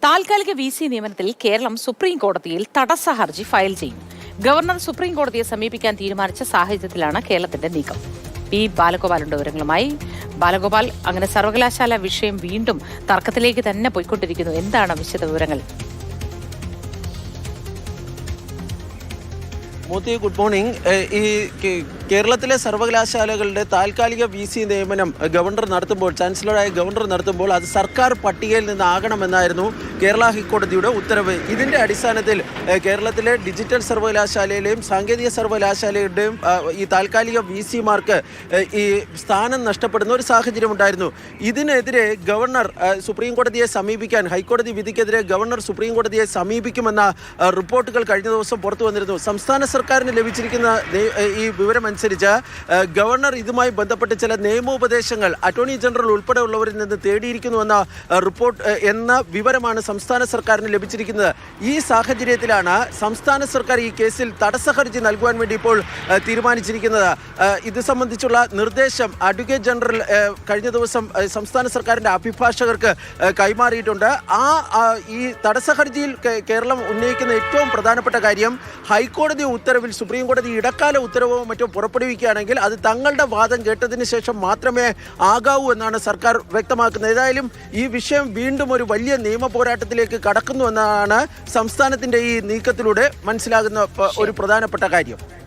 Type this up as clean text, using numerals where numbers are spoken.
താൽക്കാലിക VC നിയമനത്തിൽ Keralam supreme കോടതിയിൽ തടസ്സ ഹർജി ഫയൽ ചെയ്യും. ഗവർണർ സുപ്രീം കോടതിയെ സമീപിക്കാൻ തീരുമാനിച്ച സാഹചര്യത്തിലാണ് കേരളത്തിന്റെ നീക്കം. ബാലഗോപാലുണ്ട് വിവരങ്ങളുമായി. ബാലഗോപാൽ, അങ്ങനെ സർവകലാശാല വിഷയം വീണ്ടും തർക്കത്തിലേക്ക് തന്നെ പോയിക്കൊണ്ടിരിക്കുന്നു. എന്താണ് വിശദ വിവരങ്ങൾ? Moti, good morning. ഈ കേരളത്തിലെ സർവകലാശാലകളുടെ താൽക്കാലിക VC നിയമനം ഗവർണർ നടത്തുമ്പോൾ, ചാൻസലറായ ഗവർണർ നടത്തുമ്പോൾ അത് സർക്കാർ പട്ടികയിൽ നിന്നാകണമെന്നായിരുന്നു കേരള ഹൈക്കോടതിയുടെ ഉത്തരവ്. ഇതിൻ്റെ അടിസ്ഥാനത്തിൽ കേരളത്തിലെ ഡിജിറ്റൽ സർവകലാശാലയിലെയും സാങ്കേതിക സർവകലാശാലയുടെയും ഈ താൽക്കാലിക VCമാർക്ക് ഈ സ്ഥാനം നഷ്ടപ്പെടുന്ന ഒരു സാഹചര്യം ഉണ്ടായിരുന്നു. ഇതിനെതിരെ ഗവർണർ സുപ്രീം കോടതിയെ സമീപിക്കാൻ, ഹൈക്കോടതി വിധിക്കെതിരെ ഗവർണർ സുപ്രീം കോടതിയെ സമീപിക്കുമെന്ന റിപ്പോർട്ടുകൾ കഴിഞ്ഞ ദിവസം പുറത്തു വന്നിരുന്നു. സംസ്ഥാന സർക്കാരിന് ലഭിച്ചിരിക്കുന്ന ഈ വിവരം അനുസരിച്ച് ഗവർണർ ഇതുമായി ബന്ധപ്പെട്ട് ചില നിയമോപദേശങ്ങൾ അറ്റോർണി ജനറൽ ഉൾപ്പെടെയുള്ളവരിൽ നിന്ന് തേടിയിരിക്കുന്നുവെന്ന റിപ്പോർട്ട് എന്ന വിവരമാണ് സംസ്ഥാന സർക്കാരിന് ലഭിച്ചിരിക്കുന്നത്. ഈ സാഹചര്യത്തിലാണ് സംസ്ഥാന സർക്കാർ ഈ കേസിൽ തടസ്സ ഹർജി നൽകുവാൻ വേണ്ടി ഇപ്പോൾ തീരുമാനിച്ചിരിക്കുന്നത്. ഇത് സംബന്ധിച്ചുള്ള നിർദ്ദേശം അഡ്വക്കേറ്റ് ജനറൽ കഴിഞ്ഞ ദിവസം സംസ്ഥാന സർക്കാരിൻ്റെ അഭിഭാഷകർക്ക് കൈമാറിയിട്ടുണ്ട്. ഈ തടസ്സ ഹർജിയിൽ കേരളം ഉന്നയിക്കുന്ന ഏറ്റവും പ്രധാനപ്പെട്ട കാര്യം, ഹൈക്കോടതി ഉത്തരവിൽ സുപ്രീം കോടതി ഇടക്കാല ഉത്തരവോ മറ്റോ പുറപ്പെടുവിക്കുകയാണെങ്കിൽ അത് തങ്ങളുടെ വാദം കേട്ടതിന് ശേഷം മാത്രമേ ആകാവൂ എന്നാണ് സർക്കാർ വ്യക്തമാക്കുന്നത്. ഏതായാലും ഈ വിഷയം വീണ്ടും ഒരു വലിയ നിയമ പോരാട്ടത്തിലേക്ക് കടക്കുന്നു എന്നാണ് സംസ്ഥാനത്തിന്റെ ഈ നീക്കത്തിലൂടെ മനസ്സിലാകുന്ന ഒരു പ്രധാനപ്പെട്ട കാര്യം.